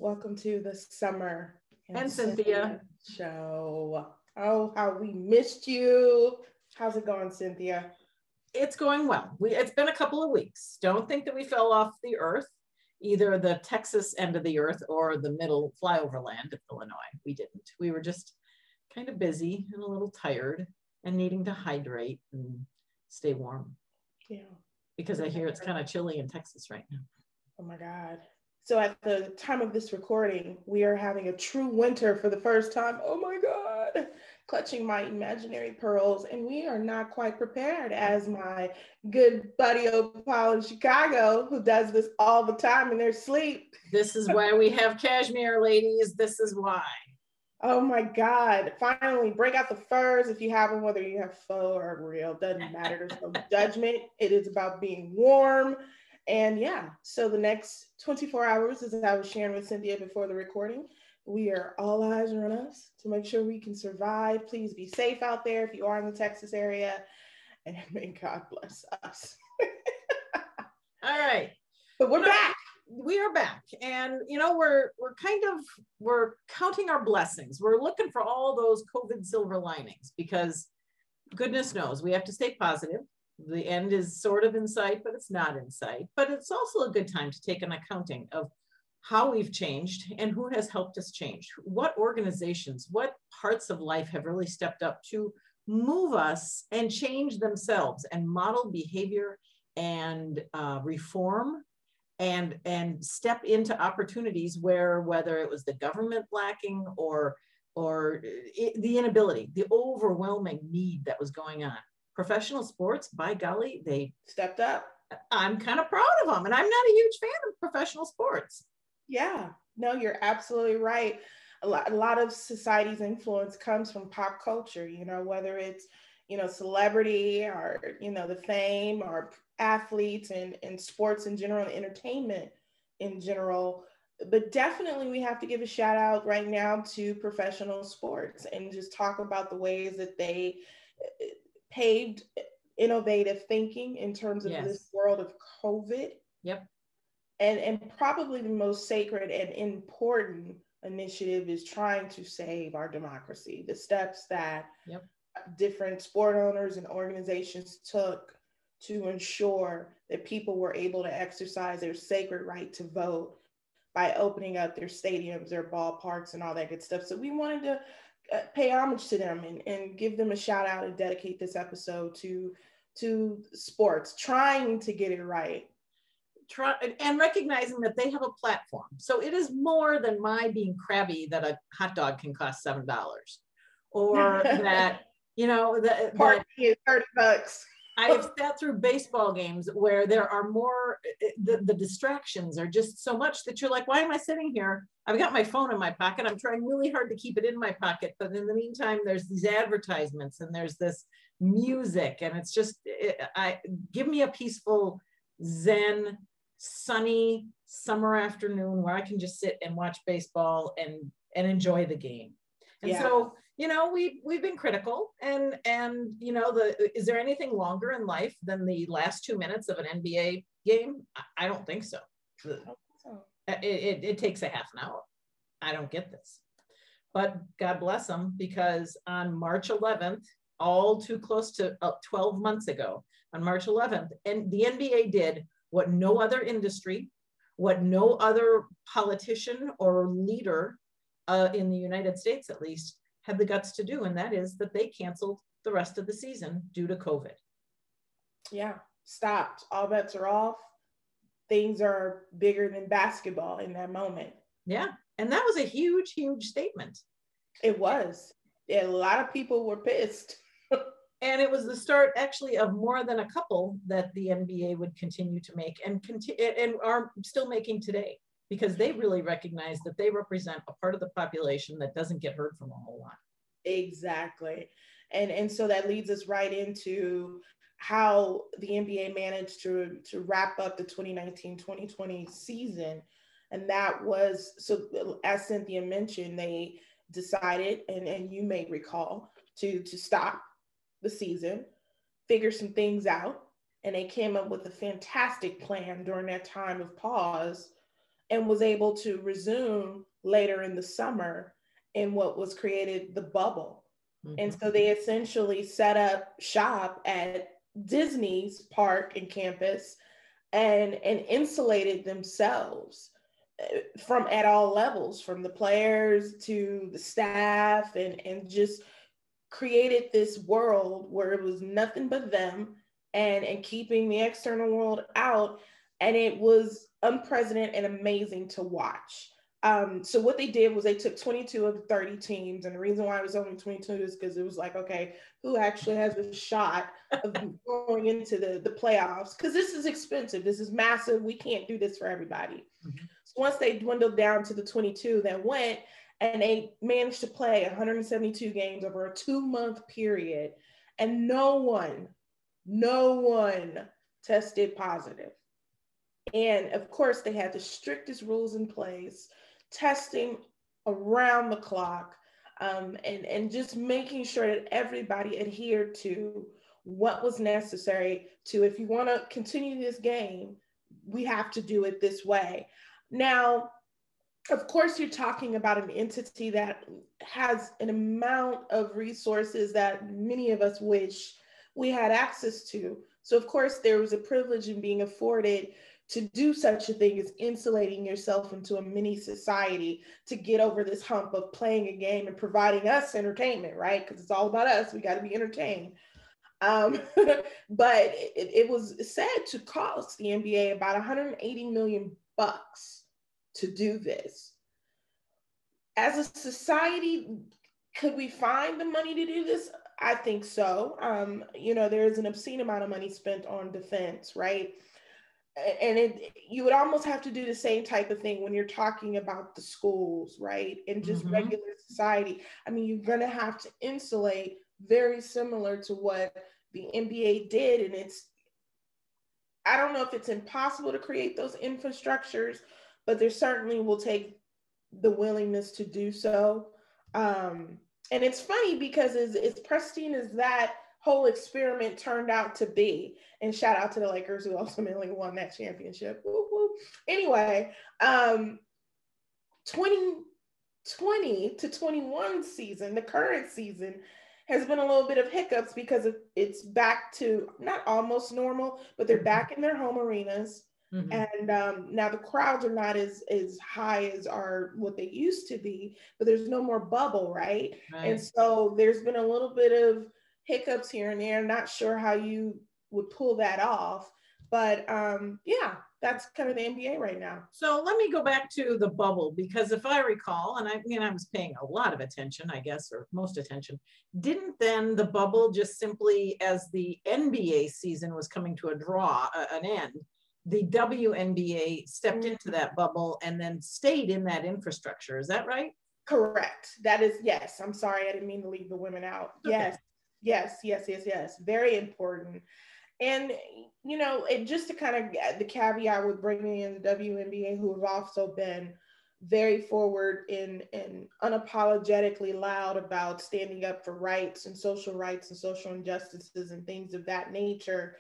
Welcome to the Summer and Cynthia show. Oh, how we missed you. How's it going, Cynthia? It's going well. It's been a couple of weeks. Don't think that we fell off the earth, either the Texas end of the earth or the middle flyover land of Illinois. We didn't. We were just kind of busy and a little tired and needing to hydrate and stay warm. Yeah. Because I hear it's kind of chilly in Texas right now. Oh my God. So at the time of this recording, we are having a true winter for the first time. Oh my God. Clutching my imaginary pearls. And we are not quite prepared, as my good buddy Opal in Chicago, who does this all the time in their sleep. This is why we have cashmere, ladies. This is why. Oh my God. Finally, break out the furs if you have them, whether you have faux or real, doesn't matter. There's no judgment. It is about being warm. And yeah, so the next 24 hours, as I was sharing with Cynthia before the recording, we are all eyes are on us to make sure we can survive. Please be safe out there if you are in the Texas area. And may God bless us. All right. But we're back. We are back, and we're counting our blessings. We're looking for all those COVID silver linings, because goodness knows we have to stay positive. The end is sort of in sight, but it's not in sight. But it's also a good time to take an accounting of how we've changed and who has helped us change. What organizations, what parts of life have really stepped up to move us and change themselves and model behavior and reform and step into opportunities where, whether it was the government lacking or the inability, the overwhelming need that was going on. Professional sports, by golly, they stepped up. I'm kind of proud of them, and I'm not a huge fan of professional sports. Yeah, no, you're absolutely right. A lot of society's influence comes from pop culture, whether it's, celebrity or, the fame or athletes and sports in general, and entertainment in general. But definitely we have to give a shout out right now to professional sports and just talk about the ways that they paved innovative thinking in terms of this world of COVID. Yep. And probably the most sacred and important initiative is trying to save our democracy. The steps that different sport owners and organizations took to ensure that people were able to exercise their sacred right to vote by opening up their stadiums, their ballparks, and all that good stuff. So we wanted to pay homage to them and give them a shout out and dedicate this episode to sports, trying to get it right. And recognizing that they have a platform. So it is more than my being crabby that a hot dog can cost $7, or that, the party is $30. I have sat through baseball games where there are more, the distractions are just so much that you're like, why am I sitting here? I've got my phone in my pocket. I'm trying really hard to keep it in my pocket. But in the meantime, there's these advertisements and there's this music, and it's just, give me a peaceful, zen, sunny summer afternoon where I can just sit and watch baseball and enjoy the game. And so, we've been critical, and is there anything longer in life than the last 2 minutes of an NBA game? I don't think so. It takes a half an hour. I don't get this, but God bless them, because on March 11th, all too close to 12 months ago, on March 11th, and the NBA did what no other industry, what no other politician or leader in the United States, at least, had the guts to do, and that is that they canceled the rest of the season due to COVID. Yeah, stopped. All bets are off. Things are bigger than basketball in that moment. Yeah, and that was a huge, huge statement. It was. Yeah, a lot of people were pissed. And it was the start, actually, of more than a couple that the NBA would continue to make and are still making today, because they really recognize that they represent a part of the population that doesn't get heard from a whole lot. Exactly. And so that leads us right into how the NBA managed to wrap up the 2019-2020 season. And that was, so as Cynthia mentioned, they decided, and you may recall, to stop the season, figure some things out, and they came up with a fantastic plan during that time of pause and was able to resume later in the summer in what was created the bubble. And so they essentially set up shop at Disney's park and campus and insulated themselves from at all levels, from the players to the staff, and just created this world where it was nothing but them, and keeping the external world out. And it was unprecedented and amazing to watch. So what they did was they took 22 of the 30 teams. And the reason why it was only 22 is because it was like, okay, who actually has a shot of going into the playoffs? Because this is expensive. This is massive. We can't do this for everybody. So once they dwindled down to the 22 that went, and they managed to play 172 games over a 2-month period, and no one tested positive. And of course, they had the strictest rules in place, testing around the clock, and just making sure that everybody adhered to what was necessary to, if you want to continue this game, we have to do it this way. Now, of course, you're talking about an entity that has an amount of resources that many of us wish we had access to. So, of course, there was a privilege in being afforded to do such a thing as insulating yourself into a mini society to get over this hump of playing a game and providing us entertainment, right? Because it's all about us. We got to be entertained. But it was said to cost the NBA about 180 million bucks to do this. As a society, could we find the money to do this? I think so. There's an obscene amount of money spent on defense, right? And you would almost have to do the same type of thing when you're talking about the schools, right? And just regular society. I mean, you're going to have to insulate very similar to what the NBA did. And I don't know if it's impossible to create those infrastructures, but there certainly will take the willingness to do so. And it's funny because as pristine as that whole experiment turned out to be, and shout out to the Lakers who ultimately won that championship. Woo, woo. Anyway, 2020 to 21 season, the current season, has been a little bit of hiccups because it's back to not almost normal, but they're back in their home arenas. And now the crowds are not as high as are what they used to be, but there's no more bubble, right? And so there's been a little bit of hiccups here and there. Not sure how you would pull that off, but yeah, that's kind of the NBA right now. So let me go back to the bubble, because if I recall, and I was paying a lot of attention, I guess, or most attention, didn't then the bubble just simply, as the NBA season was coming to an end, the WNBA stepped into that bubble and then stayed in that infrastructure. Is that right? Correct. That is, yes. I'm sorry, I didn't mean to leave the women out. Okay. Yes. Very important. And, just to kind of the caveat with bringing in the WNBA, who have also been very forward and unapologetically loud about standing up for rights and social injustices and things of that nature.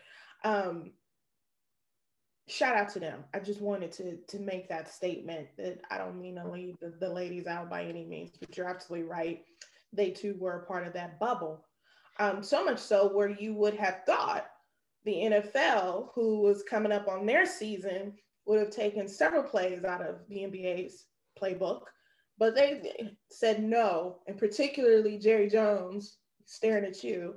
Shout out to them. I just wanted to make that statement that I don't mean to leave the ladies out by any means, but you're absolutely right. They too were a part of that bubble. So much so where you would have thought the NFL, who was coming up on their season, would have taken several plays out of the NBA's playbook, but they said no, and particularly Jerry Jones, staring at you,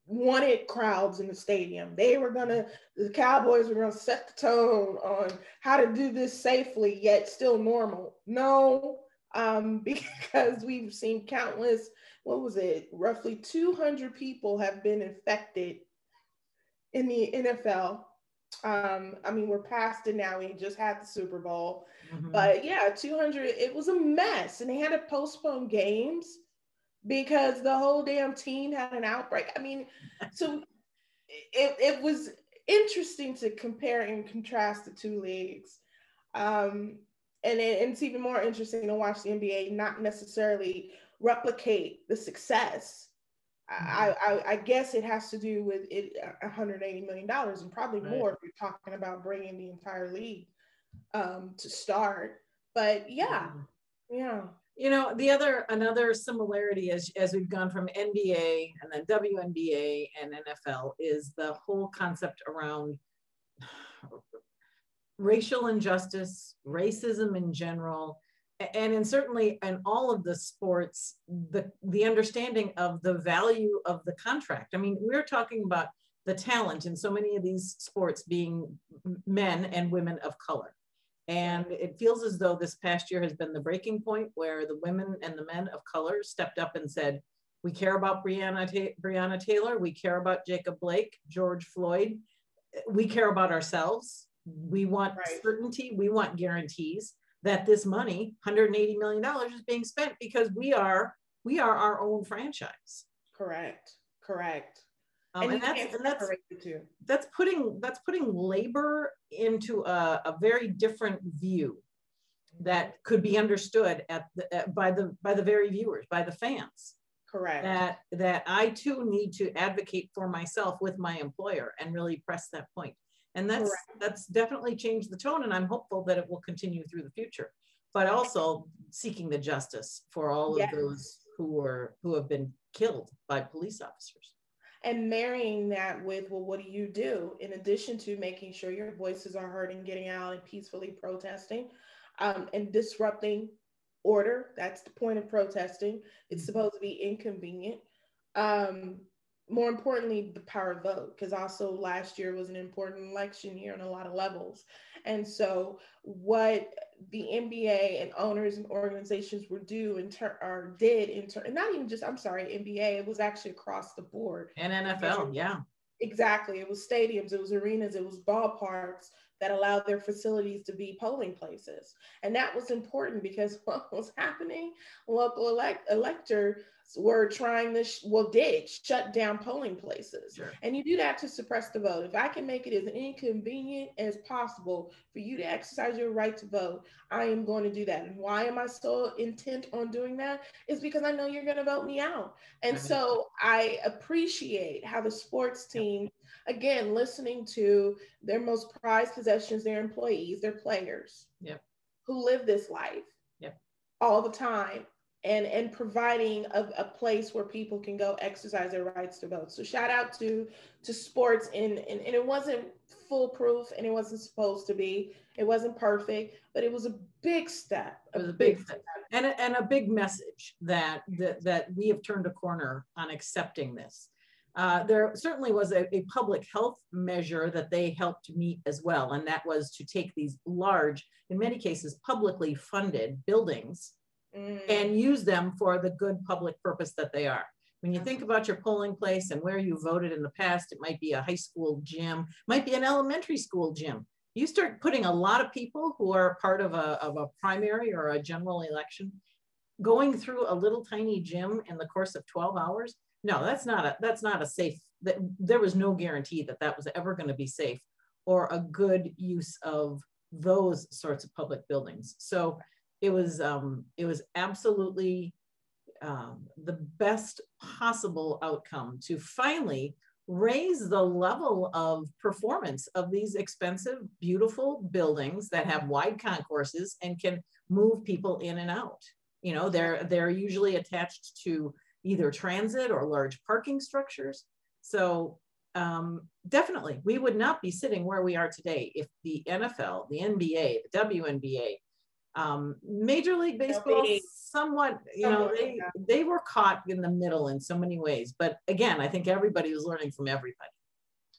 wanted crowds in the stadium. The Cowboys were gonna set the tone on how to do this safely, yet still normal. No, because we've seen countless, roughly 200 people have been infected in the NFL. We're past it now. We just had the Super Bowl. But yeah, 200, it was a mess. And they had to postpone games because the whole damn team had an outbreak. So it was interesting to compare and contrast the two leagues. And it's even more interesting to watch the NBA not necessarily replicate the success. I guess it has to do with it $180 million and probably more if you're talking about bringing the entire league to start. But yeah. You know, another similarity as we've gone from NBA and then WNBA and NFL is the whole concept around racial injustice, racism in general, and certainly in all of the sports, the understanding of the value of the contract. I mean, we're talking about the talent in so many of these sports being men and women of color. And it feels as though this past year has been the breaking point where the women and the men of color stepped up and said, we care about Breonna Taylor, we care about Jacob Blake, George Floyd, we care about ourselves. We want certainty, we want guarantees that this money, $180 million, is being spent because we are our own franchise. Correct. And that's putting labor into a very different view that could be understood by the very viewers, by the fans. Correct. That I too need to advocate for myself with my employer and really press that point. And that's definitely changed the tone, and I'm hopeful that it will continue through the future. But also seeking the justice for all of those who have been killed by police officers. And marrying that with, well, what do you do in addition to making sure your voices are heard and getting out and peacefully protesting and disrupting order? That's the point of protesting. It's supposed to be inconvenient. More importantly, the power of vote, because also last year was an important election year on a lot of levels. And so what the NBA and owners and organizations were and not even just, NBA, it was actually across the board. And NFL, Exactly. It was stadiums, it was arenas, it was ballparks that allowed their facilities to be polling places. And that was important because what was happening, local electors were trying to, did shut down polling places. Sure. And you do that to suppress the vote. If I can make it as inconvenient as possible for you to exercise your right to vote, I am going to do that. And why am I so intent on doing that? Is because I know you're going to vote me out. And so I appreciate how the sports team, again, listening to their most prized possessions, their employees, their players, who live this life all the time, and providing a place where people can go exercise their rights to vote. So shout out to sports, and it wasn't foolproof, and it wasn't supposed to be. It wasn't perfect, but it was a big step. It was a big step. And a big message that we have turned a corner on accepting this. There certainly was a public health measure that they helped meet as well, and that was to take these large, in many cases, publicly funded buildings and use them for the good public purpose that they are. When you think about your polling place and where you voted in the past, it might be a high school gym, might be an elementary school gym. You start putting a lot of people who are part of a primary or a general election going through a little tiny gym in the course of 12 hours. No, that's not a safe, there was no guarantee that was ever going to be safe or a good use of those sorts of public buildings. So it was absolutely the best possible outcome to finally raise the level of performance of these expensive, beautiful buildings that have wide concourses and can move people in and out. You know, they're usually attached to either transit or large parking structures. So definitely, we would not be sitting where we are today if the NFL, the NBA, the WNBA, Major League Baseball, somewhat, they were caught in the middle in so many ways. But again, I think everybody was learning from everybody.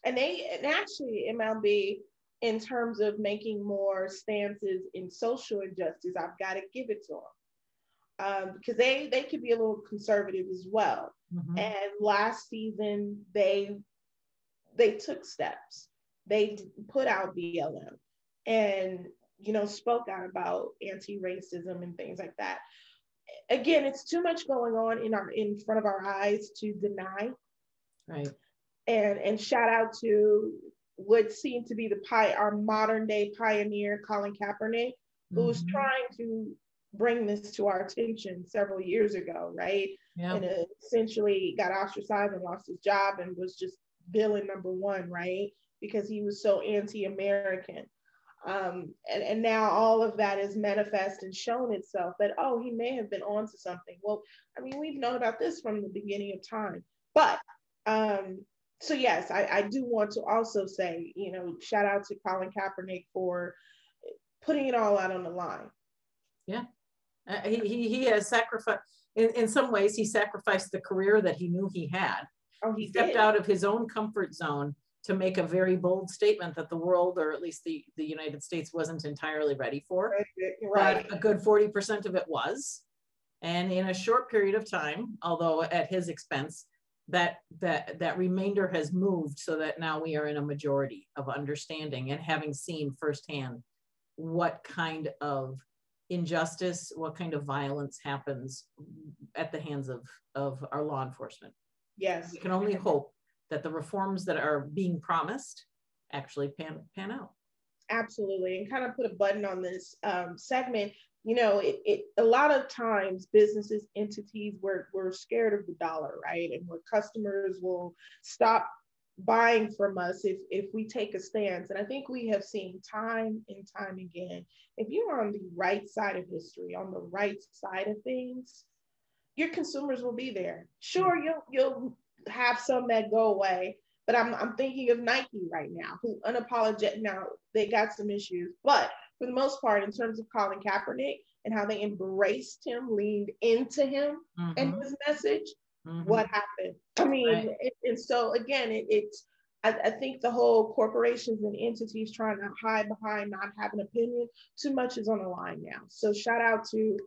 And actually MLB, in terms of making more stances in social injustice, I've got to give it to them. Because they could be a little conservative as well. And last season, they took steps. They put out BLM and, spoke out about anti-racism and things like that. Again, it's too much going on in front of our eyes to deny. Right. And shout out to what seemed to be our modern day pioneer, Colin Kaepernick, who was trying to bring this to our attention several years ago, right? Yeah. And essentially got ostracized and lost his job and was just villain number one, right? Because he was so anti-American. And now all of that is manifest and shown itself that, oh, he may have been onto something. Well, I mean, we've known about this from the beginning of time. But so yes, I do want to also say, you know, shout out to Colin Kaepernick for putting it all out on the line. Yeah. He has sacrificed, in some ways, he sacrificed the career that he knew he had. Oh, he stepped out of his own comfort zone to make a very bold statement that the world, or at least the United States, wasn't entirely ready for. Right. But a good 40% of it was. And in a short period of time, although at his expense, that remainder has moved so that now we are in a majority of understanding and having seen firsthand what kind of injustice, what kind of violence happens at the hands of our law enforcement. Yes. We can only hope that the reforms that are being promised actually pan out. Absolutely. And kind of put a button on this segment, you know, it a lot of times businesses, entities, we're scared of the dollar, right? And where customers will stop buying from us if we take a stance. And I think we have seen time and time again, if you're on the right side of history, on the right side of things, your consumers will be there. Sure, you'll have some that go away, but I'm thinking of Nike right now, who unapologetic. Now they got some issues, but for the most part, in terms of Colin Kaepernick and how they embraced him, leaned into him and his message, what happened? I mean, right. And so again, I think the whole corporations and entities trying to hide behind not having an opinion, too much is on the line now. So shout out to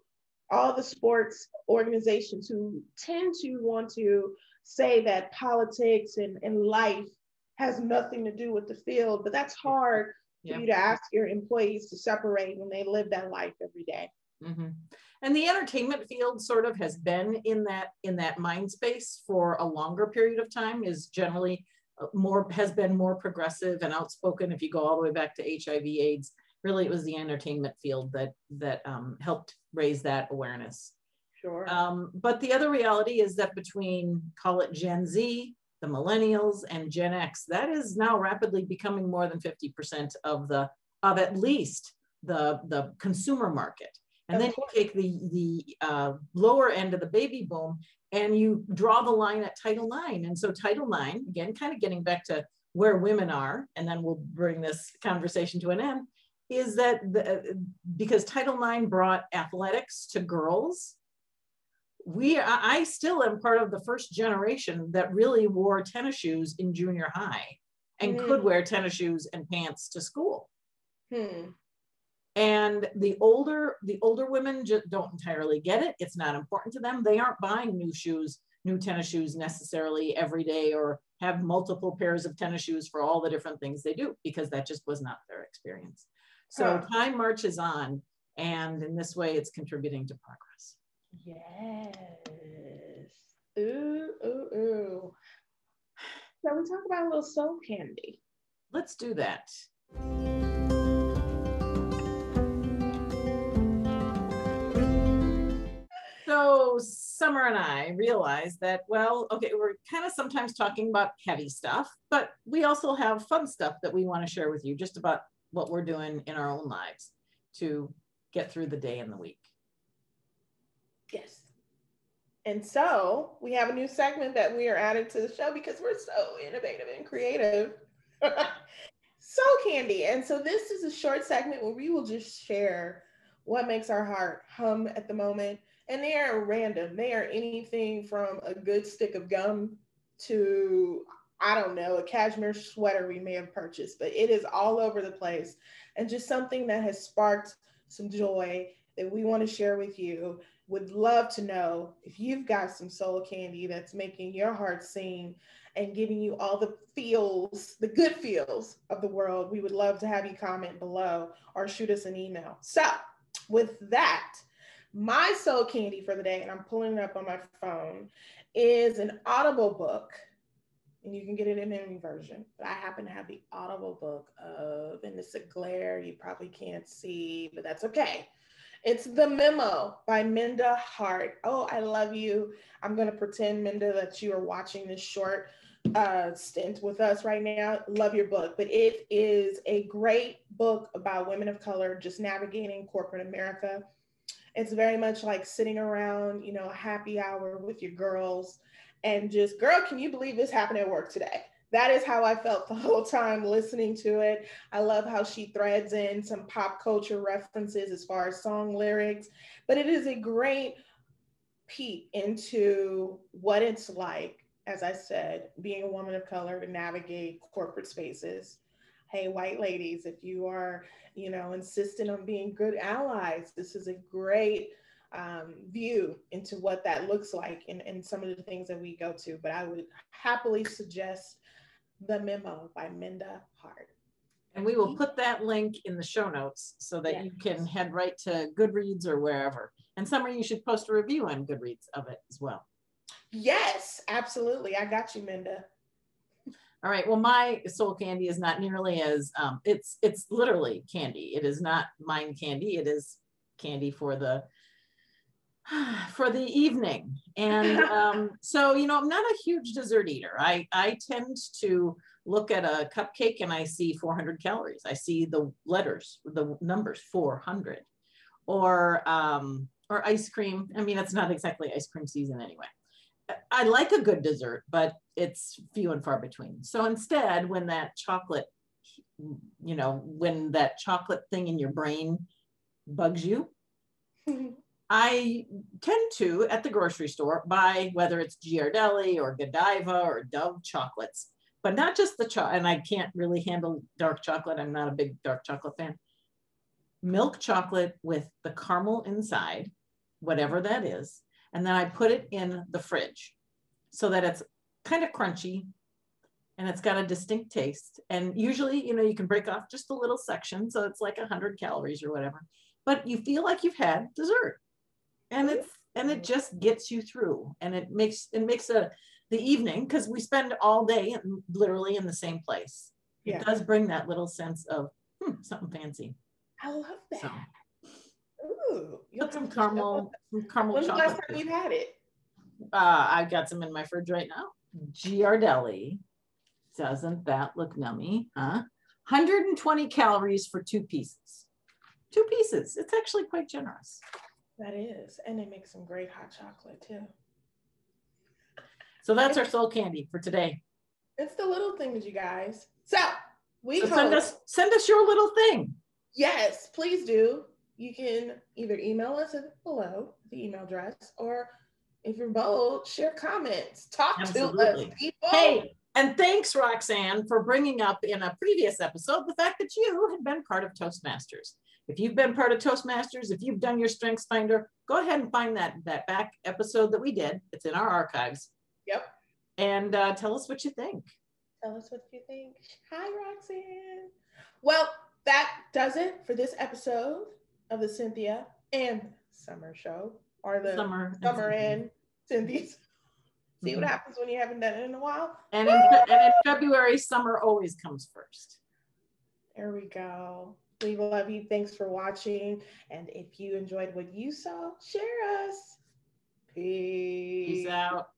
all the sports organizations who tend to want to say that politics and life has nothing to do with the field, but that's hard for you to ask your employees to separate when they live that life every day. And the entertainment field sort of has been in that mind space for a longer period of time, is generally has been more progressive and outspoken. If you go all the way back to HIV/AIDS, really it was the entertainment field that helped raise that awareness. Sure. But the other reality is that between, call it Gen Z, the millennials, and Gen X, that is now rapidly becoming more than 50% of at least the consumer market. And then you take the lower end of the baby boom and you draw the line at Title IX. And so Title IX, again, kind of getting back to where women are, and then we'll bring this conversation to an end, is that because Title IX brought athletics to girls, I still am part of the first generation that really wore tennis shoes in junior high and could wear tennis shoes and pants to school. And the older women just don't entirely get it. It's not important to them. They aren't buying new tennis shoes necessarily every day, or have multiple pairs of tennis shoes for all the different things they do, because that just was not their experience. So time marches on, and in this way, it's contributing to progress. Yes. Ooh, ooh, ooh. Shall we talk about a little soul candy? Let's do that. So Summer and I realized that, well, okay, we're kind of sometimes talking about heavy stuff, but we also have fun stuff that we want to share with you, just about what we're doing in our own lives to get through the day and the week. Yes. And so we have a new segment that we are adding to the show because we're so innovative and creative. Soul Candy. And so this is a short segment where we will just share what makes our heart hum at the moment. And they are random. They are anything from a good stick of gum to, I don't know, a cashmere sweater we may have purchased, but it is all over the place. And just something that has sparked some joy that we want to share with you. Would love to know if you've got some soul candy that's making your heart sing and giving you all the feels, the good feels of the world. We would love to have you comment below or shoot us an email. So with that, my soul candy for the day, and I'm pulling it up on my phone, is an Audible book. And you can get it in any version, but I happen to have the Audible book of, and it's a glare you probably can't see, but that's okay. It's The Memo by Minda Hart. Oh, I love you. I'm going to pretend, Minda, that you are watching this short stint with us right now. Love your book, but it is a great book about women of color just navigating corporate America. It's very much like sitting around, you know, a happy hour with your girls and just, girl, can you believe this happened at work today? That is how I felt the whole time listening to it. I love how she threads in some pop culture references as far as song lyrics, but it is a great peek into what it's like, as I said, being a woman of color to navigate corporate spaces. Hey, white ladies, if you are, you know, insistent on being good allies, this is a great view into what that looks like in some of the things that we go to. But I would happily suggest The Memo by Minda, Hart. And we will put that link in the show notes so that you can head right to Goodreads or wherever. And Summer, you should post a review on Goodreads of it as well. Yes, absolutely. I got you, Minda. All right. Well, my soul candy is not nearly as, it's literally candy. It is not mind candy. It is candy for the evening. And so, you know, I'm not a huge dessert eater. I tend to look at a cupcake and I see 400 calories. I see the letters, the numbers 400, or ice cream. I mean, it's not exactly ice cream season anyway. I like a good dessert, but it's few and far between. So instead, when that chocolate, you know, when that chocolate thing in your brain bugs you, I tend to, at the grocery store, buy, whether it's Ghirardelli or Godiva or Dove chocolates, but not just the chocolate. And I can't really handle dark chocolate. I'm not a big dark chocolate fan. Milk chocolate with the caramel inside, whatever that is. And then I put it in the fridge so that it's kind of crunchy and it's got a distinct taste. And usually, you know, you can break off just a little section. So it's like 100 calories or whatever, but you feel like you've had dessert. And it just gets you through, and it makes the evening, because we spend all day literally in the same place. Yeah. It does bring that little sense of something fancy. I love that. So, ooh, put some caramel chocolate. When's the last time you had it? I've got some in my fridge right now. Ghirardelli. Doesn't that look yummy? Huh? 120 calories for 2 pieces. 2 pieces. It's actually quite generous. That is, and they make some great hot chocolate too. So that's our soul candy for today. It's the little things, you guys. So send us your little thing. Yes, please do. You can either email us below the email address, or if you're bold, share comments. Talk to us, people. Hey, and thanks, Roxanne, for bringing up in a previous episode the fact that you had been part of Toastmasters. If you've been part of Toastmasters, if you've done your Strengths Finder, go ahead and find that back episode that we did. It's in our archives. Yep. And tell us what you think. Tell us what you think. Hi, Roxanne. Well, that does it for this episode of the Cynthia and Summer Show, or the Summer and Cynthia's. See what happens when you haven't done it in a while. And in February, summer always comes first. There we go. We love you. Thanks for watching. And if you enjoyed what you saw, share us. Peace. Peace out.